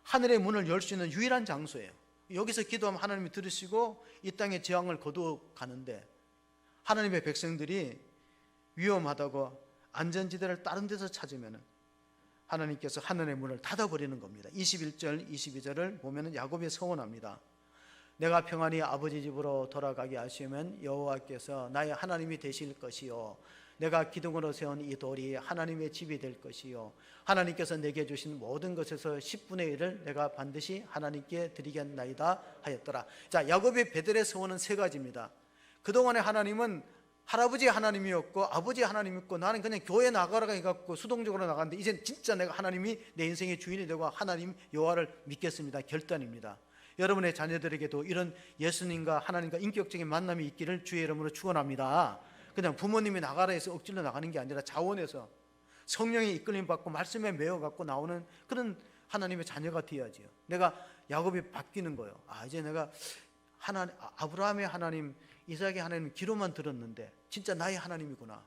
하늘의 문을 열 수 있는 유일한 장소예요. 여기서 기도하면 하나님이 들으시고 이 땅의 재앙을 거두어 가는데, 하나님의 백성들이 위험하다고 안전지대를 다른 데서 찾으면 하나님께서 하늘의 문을 닫아버리는 겁니다. 21절 22절을 보면 야곱이 서원합니다. 내가 평안히 아버지 집으로 돌아가게 하시면 여호와께서 나의 하나님이 되실 것이요 내가 기둥으로 세운 이 돌이 하나님의 집이 될 것이요 하나님께서 내게 주신 모든 것에서 10분의 1을 내가 반드시 하나님께 드리겠나이다 하였더라. 자, 야곱의 베델의 서원은 세 가지입니다. 그동안에 하나님은 할아버지 하나님이었고 아버지 하나님이었고 나는 그냥 교회 나가라 해갖고 수동적으로 나갔는데 이제 진짜 내가 하나님이 내 인생의 주인이 되고 하나님 여호와를 믿겠습니다. 결단입니다. 여러분의 자녀들에게도 이런 예수님과 하나님과 인격적인 만남이 있기를 주의 이름으로 축원합니다. 그냥 부모님이 나가라 해서 억지로 나가는 게 아니라 자원해서 성령의 이끌림 받고 말씀에 매여 갖고 나오는 그런 하나님의 자녀가 되어야지요. 내가 야곱이 바뀌는 거예요. 이제 내가 아브라함의 하나님, 이삭의 하나님 기로만 들었는데 진짜 나의 하나님이구나.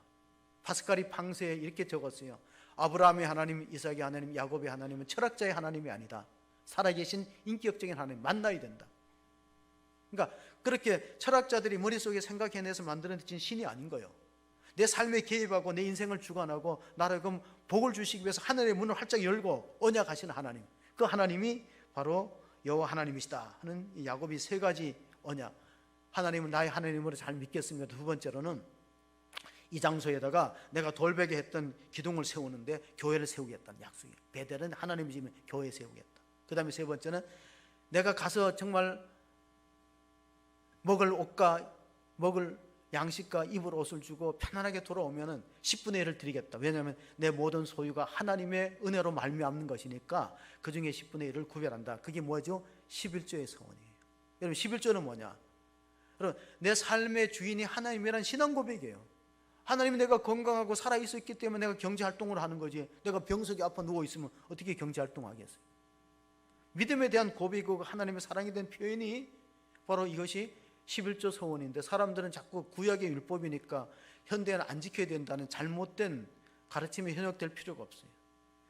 파스칼이 팡세에 이렇게 적었어요. 아브라함의 하나님, 이삭의 하나님, 야곱의 하나님은 철학자의 하나님이 아니다. 살아계신 인격적인 하나님 만나야 된다. 그러니까 그렇게 철학자들이 머릿속에 생각해내서 만들어진 신이 아닌 거예요. 내 삶에 개입하고 내 인생을 주관하고 나를 그럼 복을 주시기 위해서 하늘의 문을 활짝 열고 언약하시는 하나님, 그 하나님이 바로 여호와 하나님이시다 하는 이 야곱이 세 가지 언약. 하나님은 나의 하나님으로 잘 믿겠습니다. 두 번째로는 이 장소에다가 내가 돌베개 했던 기둥을 세우는데 교회를 세우겠다는 약속이에요. 베델은 하나님의 집에 교회 세우겠다. 그 다음에 세 번째는 내가 가서 정말 먹을 옷과 먹을 양식과 입을 옷을 주고 편안하게 돌아오면은 10분의 1을 드리겠다. 왜냐하면 내 모든 소유가 하나님의 은혜로 말미암는 것이니까 그 중에 10분의 1을 구별한다. 그게 뭐죠? 11조의 서원이에요. 여러분 11조는 뭐냐? 여러분 내 삶의 주인이 하나님이란 신앙 고백이에요. 하나님이 내가 건강하고 살아있었기 때문에 내가 경제활동을 하는 거지, 내가 병석에 아파 누워있으면 어떻게 경제활동하겠어요? 믿음에 대한 고백이고 하나님의 사랑에 대한 표현이 바로 이것이 11조 서원인데, 사람들은 자꾸 구약의 율법이니까 현대에는 안 지켜야 된다는 잘못된 가르침에 현혹될 필요가 없어요.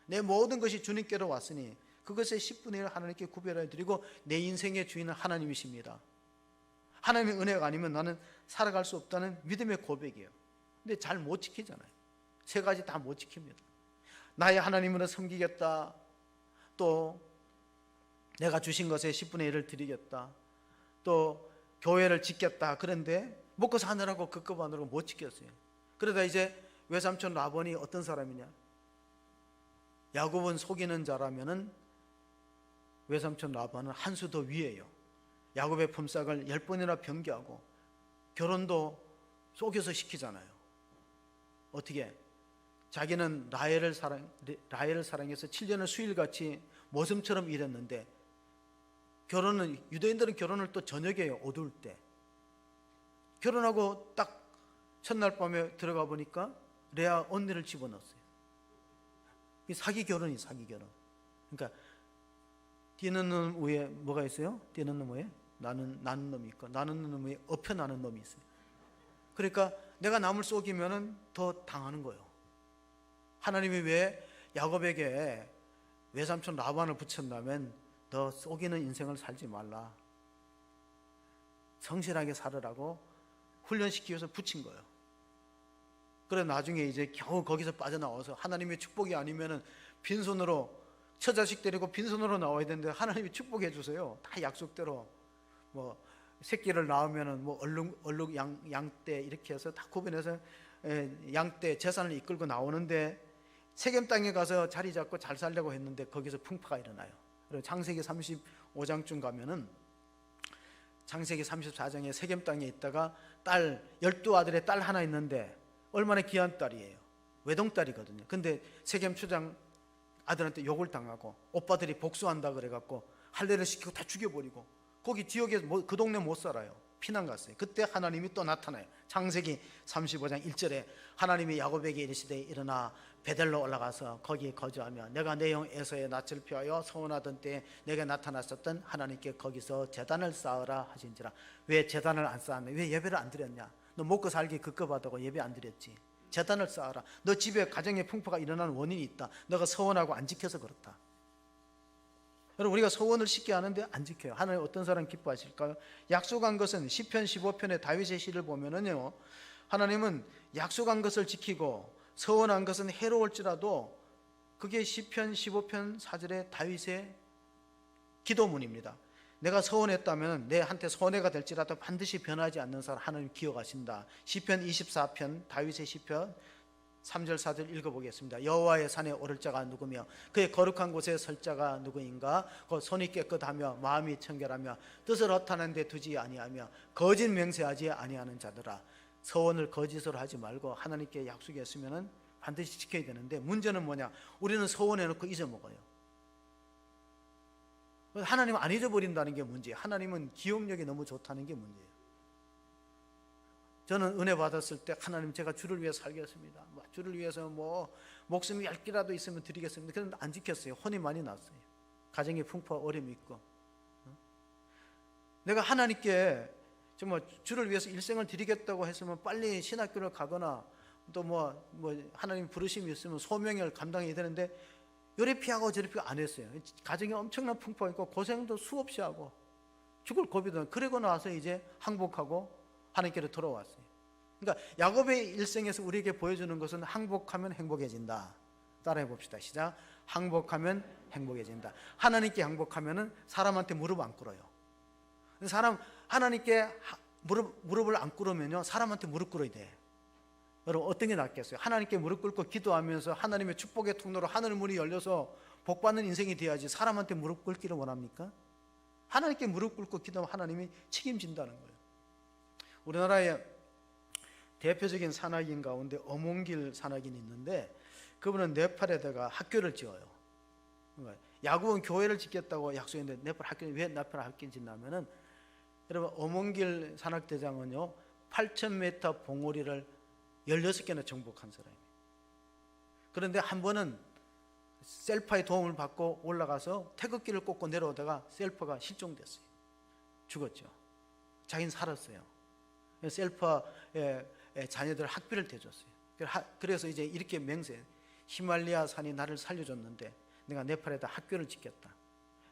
내 모든 것이 주님께로 왔으니 그것의 10분의 1을 하나님께 구별해 드리고 내 인생의 주인은 하나님이십니다. 하나님의 은혜가 아니면 나는 살아갈 수 없다는 믿음의 고백이에요. 근데 잘 못 지키잖아요. 세 가지 다 못 지킵니다. 나의 하나님으로 섬기겠다, 또 내가 주신 것의 10분의 1을 드리겠다, 또 교회를 짓겠다. 그런데 먹고 사느라고 급급하느라고 못 지켰어요. 그러다 이제 외삼촌 라반이 어떤 사람이냐? 야곱은 속이는 자라면은 외삼촌 라반은 한 수 더 위에요. 야곱의 품삯을 10번이나 변개하고 결혼도 속여서 시키잖아요. 어떻게? 자기는 라헬을 사랑해서 7년을 수일같이 모슴처럼 일했는데, 결혼은 유대인들은 결혼을 또 저녁에 해요. 어두울 때. 결혼하고 딱 첫날 밤에 들어가 보니까 레아 언니를 집어넣었어요. 이 사기 결혼이 사기 결혼. 그러니까 뛰는 놈 위에 뭐가 있어요? 뛰는 놈 위에 나는 놈이 있고, 나는 놈 위에 엎혀 나는 놈이 있어요. 그러니까 내가 남을 속이면은 더 당하는 거예요. 하나님이 왜 야곱에게 외삼촌 라반을 붙였냐면 너 속이는 인생을 살지 말라, 성실하게 살으라고 훈련시키기 위해서 붙인 거예요. 그래 나중에 이제 겨우 거기서 빠져나와서 하나님의 축복이 아니면은 빈손으로 처자식 데리고 빈손으로 나와야 되는데 하나님이 축복해 주세요. 다 약속대로 뭐 새끼를 낳으면은 뭐 얼룩 양떼 이렇게 해서 다 구분해서 양떼 재산을 이끌고 나오는데, 세겜 땅에 가서 자리 잡고 잘 살려고 했는데 거기서 풍파가 일어나요. 그리고 창세기 35장쯤 가면은 창세기 34장에 세겜 땅에 있다가 딸 12아들의 딸 하나 있는데 얼마나 귀한 딸이에요. 외동딸이거든요. 근데 세겜 초장 아들한테 욕을 당하고 오빠들이 복수한다 그래갖고 할례를 시키고 다 죽여버리고 거기 지역에 그 동네 못 살아요. 피난 갔어요. 그때 하나님이 또 나타나요. 창세기 35장 1절에 하나님이 야곱에게 이르시되 일어나 베델로 올라가서 거기 거주하며 내가 내 형 에서의 낯을 피하여 서원하던 때에 내게 나타났었던 하나님께 거기서 제단을 쌓으라 하신지라. 왜 제단을 안 쌓았냐? 왜 예배를 안 드렸냐? 너 먹고 살기 급급하다고 예배 안 드렸지. 제단을 쌓아라. 너 집에 가정의 풍파가 일어나는 원인이 있다. 너가 서원하고 안 지켜서 그렇다. 여러분, 우리가 서원을 쉽게 하는데 안 지켜요. 하나님 어떤 사람 기뻐하실까요? 약속한 것은 시편 15편의 다윗의 시를 보면은요, 하나님은 약속한 것을 지키고 서원한 것은 해로울지라도 그게 시편 15편 4절의 다윗의 기도문입니다. 내가 서원했다면 내한테 손해가 될지라도 반드시 변하지 않는 사람 하나님 기억하신다. 시편 24편 다윗의 시편 3절 4절 읽어보겠습니다. 여호와의 산에 오를 자가 누구며 그의 거룩한 곳에 설 자가 누구인가? 곧 손이 깨끗하며 마음이 청결하며 뜻을 허탄한 데 두지 아니하며 거짓 맹세하지 아니하는 자들아. 서원을 거짓으로 하지 말고 하나님께 약속했으면 반드시 지켜야 되는데 문제는 뭐냐? 우리는 서원해놓고 잊어먹어요. 하나님은 안 잊어버린다는 게 문제예요. 하나님은 기억력이 너무 좋다는 게 문제예요. 저는 은혜 받았을 때 하나님 제가 주를 위해 살겠습니다. 주를 위해서 목숨이 10개라도 있으면 드리겠습니다. 그런데 안 지켰어요. 혼이 많이 났어요. 가정의 풍파와 어려움이 있고. 내가 하나님께 정말 주를 위해서 일생을 드리겠다고 했으면 빨리 신학교를 가거나 또 하나님 부르심이 있으면 소명을 감당해야 되는데 요리 피하고 저리 피하고 안 했어요. 가정에 엄청난 풍파가 있고 고생도 수없이 하고 죽을 고비도 그러고 나서 이제 항복하고 하나님께로 돌아왔어요. 그러니까 야곱의 일생에서 우리에게 보여주는 것은 항복하면 행복해진다. 따라해 봅시다. 시작. 항복하면 행복해진다. 하나님께 항복하면은 사람한테 무릎 안 꿇어요. 하나님께 무릎을 안 꿇으면요 사람한테 무릎 꿇어야 돼. 여러분 어떤 게 낫겠어요? 하나님께 무릎 꿇고 기도하면서 하나님의 축복의 통로로 하늘 문이 열려서 복받는 인생이 돼야지 사람한테 무릎 꿇기를 원합니까? 하나님께 무릎 꿇고 기도하면 하나님이 책임진다는 거예요. 우리나라의 대표적인 산악인 가운데 어몽길 산악인이 있는데 그분은 네팔에다가 학교를 지어요. 야구원 교회를 짓겠다고 약속했는데 왜 네팔 학교를 짓냐면은 여러분 어몽길 산악대장은요 8,000m 봉우리를 16개나 정복한 사람이에요. 그런데 한 번은 셀파의 도움을 받고 올라가서 태극기를 꽂고 내려오다가 셀파가 실종됐어요. 죽었죠. 자기는 살았어요. 셀파의 자녀들 학비를 대줬어요. 그래서 이제 이렇게 맹세, 히말라야 산이 나를 살려줬는데 내가 네팔에다 학교를 짓겠다.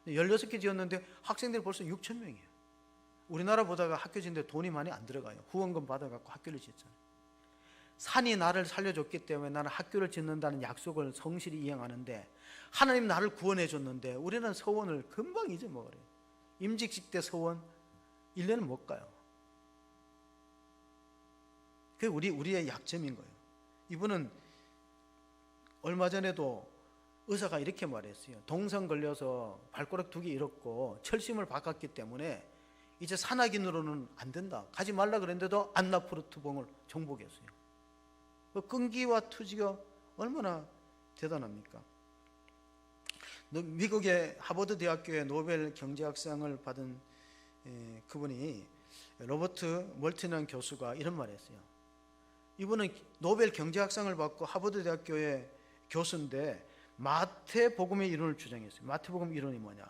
16개 지었는데 학생들이 벌써 6,000명이에요. 우리나라보다가 학교 짓는데 돈이 많이 안 들어가요. 후원금 받아갖고 학교를 짓잖아요. 산이 나를 살려줬기 때문에 나는 학교를 짓는다는 약속을 성실히 이행하는데 하나님 나를 구원해 줬는데 우리는 서원을 금방 잊어먹어요. 임직식 때 서원 1년은 못 가요. 그게 우리의 약점인 거예요. 이분은 얼마 전에도 의사가 이렇게 말했어요. 동상 걸려서 발가락 2개 잃었고 철심을 바꿨기 때문에 이제 산악인으로는 안 된다. 가지 말라 그랬는데도 안나푸르트봉을 정복했어요. 그 끈기와 투지가 얼마나 대단합니까? 미국의 하버드 대학교의 노벨 경제학상을 받은 그분이 로버트 멀튼이라는 교수가 이런 말을 했어요. 이분은 노벨 경제학상을 받고 하버드 대학교의 교수인데 마태복음의 이론을 주장했어요. 마태복음 이론이 뭐냐?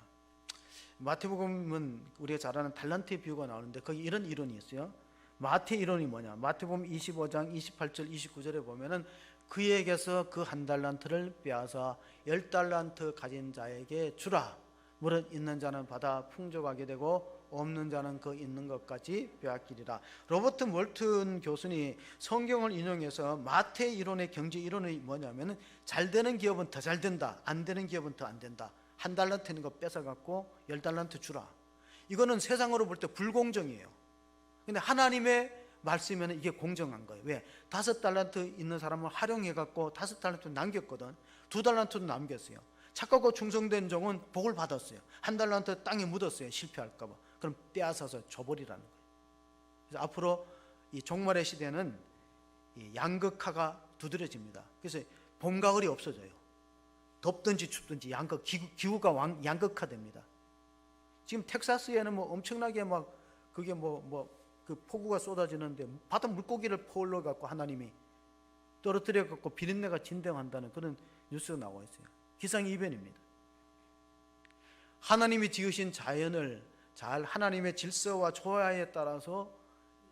마태복음은 우리가 잘 아는 달란트의 비유가 나오는데 거기 이런 이론이 있어요. 마태 이론이 뭐냐? 마태복음 25장 28절 29절에 보면은 그에게서 그 1달란트를 빼앗아 10달란트 가진 자에게 주라. 무릇 있는 자는 받아 풍족하게 되고 없는 자는 그 있는 것까지 빼앗기리라. 로버트 몰튼 교수는 성경을 인용해서 마태 이론의 경제 이론이 뭐냐면은 잘 되는 기업은 더 잘 된다. 안 되는 기업은 더 안 된다. 1달란트 있는 거 뺏어갖고 10달란트 주라. 이거는 세상으로 볼 때 불공정이에요. 근데 하나님의 말씀이면 이게 공정한 거예요. 왜? 5달란트 있는 사람을 활용해갖고 5달란트 남겼거든. 2달란트도 남겼어요. 착하고 충성된 종은 복을 받았어요. 1달란트 땅에 묻었어요. 실패할까봐. 그럼 빼앗아서 줘버리라는 거예요. 그래서 앞으로 이 종말의 시대는 이 양극화가 두드러집니다. 그래서 봄, 가을이 없어져요. 덥든지 춥든지 기후가 양극화됩니다. 지금 텍사스에는 뭐 엄청나게 막 그게 그 폭우가 쏟아지는데 바다 물고기를 퍼올려 갖고 하나님이 떨어뜨려 갖고 비린내가 진동한다는 그런 뉴스가 나와 있어요. 기상이변입니다. 하나님이 지으신 자연을 잘 하나님의 질서와 조화에 따라서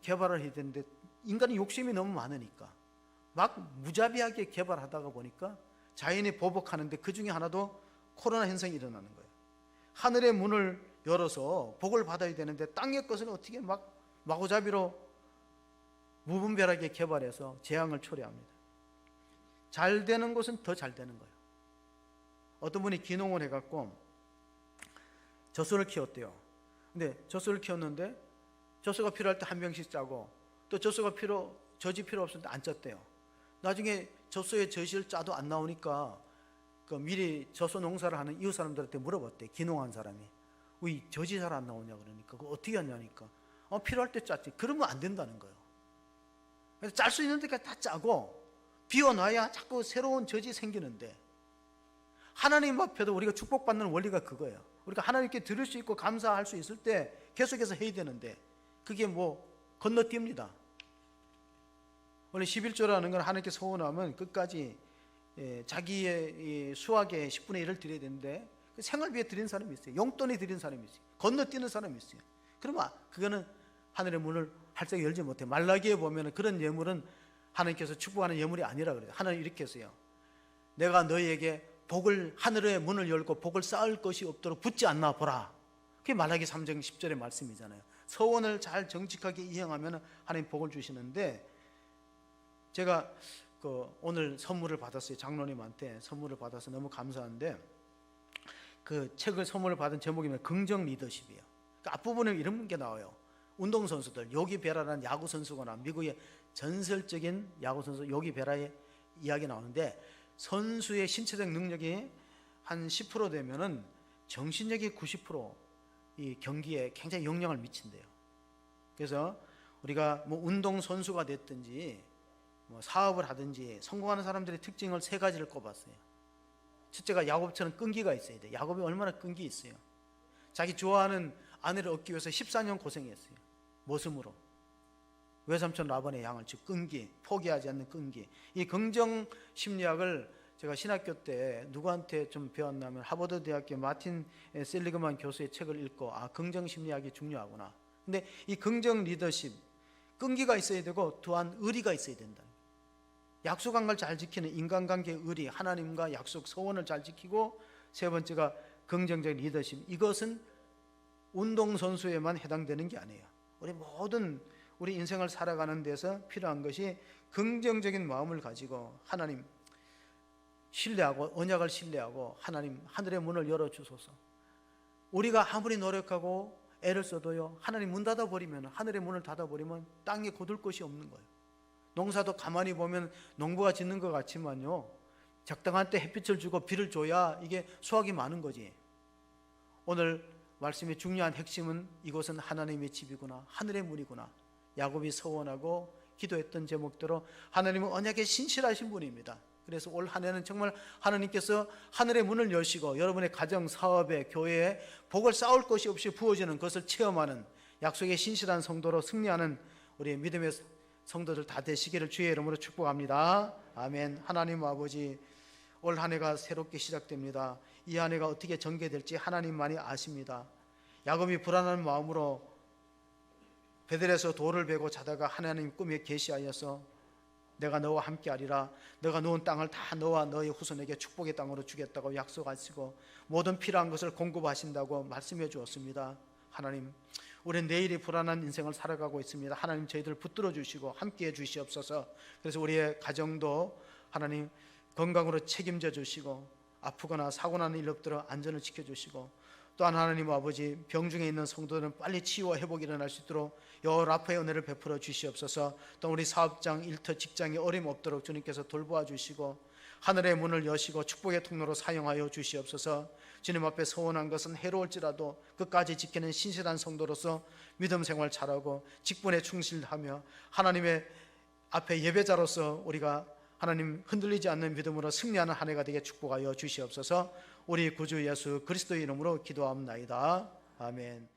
개발을 해야 되는데 인간이 욕심이 너무 많으니까 막 무자비하게 개발하다가 보니까 자연이 보복하는데 그 중에 하나도 코로나 현상이 일어나는 거예요. 하늘의 문을 열어서 복을 받아야 되는데 땅의 것은 어떻게 막 마구잡이로 무분별하게 개발해서 재앙을 초래합니다. 잘 되는 곳은 더 잘 되는 거예요. 어떤 분이 기농을 해갖고 젖소를 키웠대요. 근데 젖소를 키웠는데 젖소가 필요할 때 한 병씩 짜고 또 젖이 필요 없을 때 안 짰대요. 나중에 젖소에 젖을 짜도 안 나오니까 그 미리 젖소 농사를 하는 이웃 사람들한테 물어봤대. 기농한 사람이 왜 젖이 잘 안 나오냐 그러니까 그거 어떻게 하냐니까 필요할 때 짰지. 그러면 안 된다는 거예요. 그래서 짤 수 있는 데까지 다 짜고 비워놔야 자꾸 새로운 젖이 생기는데 하나님 앞에도 우리가 축복받는 원리가 그거예요. 우리가 하나님께 드릴 수 있고 감사할 수 있을 때 계속해서 해야 되는데 그게 건너뜁니다. 원래 11조라는 건 하나님께 소원하면 끝까지 자기의 수확의 10분의 1을 드려야 되는데 생활비에 드린 사람이 있어요. 용돈에 드린 사람이 있어요. 건너뛰는 사람이 있어요. 그러면 그거는 하늘의 문을 활짝 열지 못해. 말라기에 보면 그런 예물은 하나님께서 축복하는 예물이 아니라 그래요. 하나님 이렇게 했어요. 내가 너희에게 하늘의 문을 열고 복을 쌓을 것이 없도록 붙지 않나 보라. 그게 말라기 3장 10절의 말씀이잖아요. 서원을 잘 정직하게 이행하면 하나님 복을 주시는데 제가 오늘 선물을 받았어요. 장로님한테 선물을 받아서 너무 감사한데 그 책을 선물을 받은 제목이면 긍정 리더십이에요. 그 앞부분에 이런 게 나와요. 운동선수들 요기 베라라는 야구선수거나 미국의 전설적인 야구선수 요기 베라의 이야기 나오는데 선수의 신체적 능력이 한 10% 되면은 정신력이 90%이 경기에 굉장히 영향을 미친대요. 그래서 우리가 운동선수가 됐든지 사업을 하든지 성공하는 사람들의 특징을 3가지를 꼽았어요. 첫째가 야곱처럼 끈기가 있어야 돼요. 야곱이 얼마나 끈기 있어요. 자기 좋아하는 아내를 얻기 위해서 14년 고생했어요. 모습으로 외삼촌 라반의 양을 즉 끈기, 포기하지 않는 끈기. 이 긍정 심리학을 제가 신학교 때 누구한테 좀 배웠냐면 하버드 대학교 마틴 셀리그만 교수의 책을 읽고 긍정 심리학이 중요하구나. 근데 이 긍정 리더십 끈기가 있어야 되고 또한 의리가 있어야 된다. 약속한 걸 잘 지키는 인간관계의 의리, 하나님과 약속, 서원을 잘 지키고 세 번째가 긍정적 리더십. 이것은 운동선수에만 해당되는 게 아니에요. 우리 인생을 살아가는 데서 필요한 것이 긍정적인 마음을 가지고 하나님 신뢰하고 언약을 신뢰하고 하나님 하늘의 문을 열어주소서. 우리가 아무리 노력하고 애를 써도요 하나님 문 닫아버리면 하늘의 문을 닫아버리면 땅에 거둘 것이 없는 거예요. 농사도 가만히 보면 농부가 짓는 것 같지만요 적당한 때 햇빛을 주고 비를 줘야 이게 수확이 많은 거지. 오늘 말씀의 중요한 핵심은 이곳은 하나님의 집이구나, 하늘의 문이구나. 야곱이 서원하고 기도했던 제목대로 하나님은 언약에 신실하신 분입니다. 그래서 올 한 해는 정말 하나님께서 하늘의 문을 여시고 여러분의 가정, 사업에, 교회에 복을 쌓을 것이 없이 부어지는 것을 체험하는 약속의 신실한 성도로 승리하는 우리 믿음의 성도들 다 되시기를 주의 이름으로 축복합니다. 아멘. 하나님 아버지, 올 한 해가 새롭게 시작됩니다. 이 한 해가 어떻게 전개될지 하나님만이 아십니다. 야곱이 불안한 마음으로 베들에서 돌을 베고 자다가 하나님 꿈에 계시하여서 내가 너와 함께하리라, 너가 누운 땅을 다 너와 너의 후손에게 축복의 땅으로 주겠다고 약속하시고 모든 필요한 것을 공급하신다고 말씀해 주었습니다. 하나님, 우리는 내일이 불안한 인생을 살아가고 있습니다. 하나님, 저희들을 붙들어 주시고 함께해 주시옵소서. 그래서 우리의 가정도 하나님 건강으로 책임져 주시고 아프거나 사고 나는 일 없도록 안전을 지켜주시고 또한 하나님 아버지, 병중에 있는 성도들은 빨리 치유와 회복이 일어날 수 있도록 여호라파의 은혜를 베풀어 주시옵소서. 또 우리 사업장, 일터, 직장에 어려움 없도록 주님께서 돌보아 주시고 하늘의 문을 여시고 축복의 통로로 사용하여 주시옵소서. 주님 앞에 서원한 것은 해로울지라도 끝까지 지키는 신실한 성도로서 믿음 생활 잘하고 직분에 충실하며 하나님의 앞에 예배자로서 우리가 하나님 흔들리지 않는 믿음으로 승리하는 한 해가 되게 축복하여 주시옵소서. 우리 구주 예수 그리스도의 이름으로 기도합나이다. 아멘.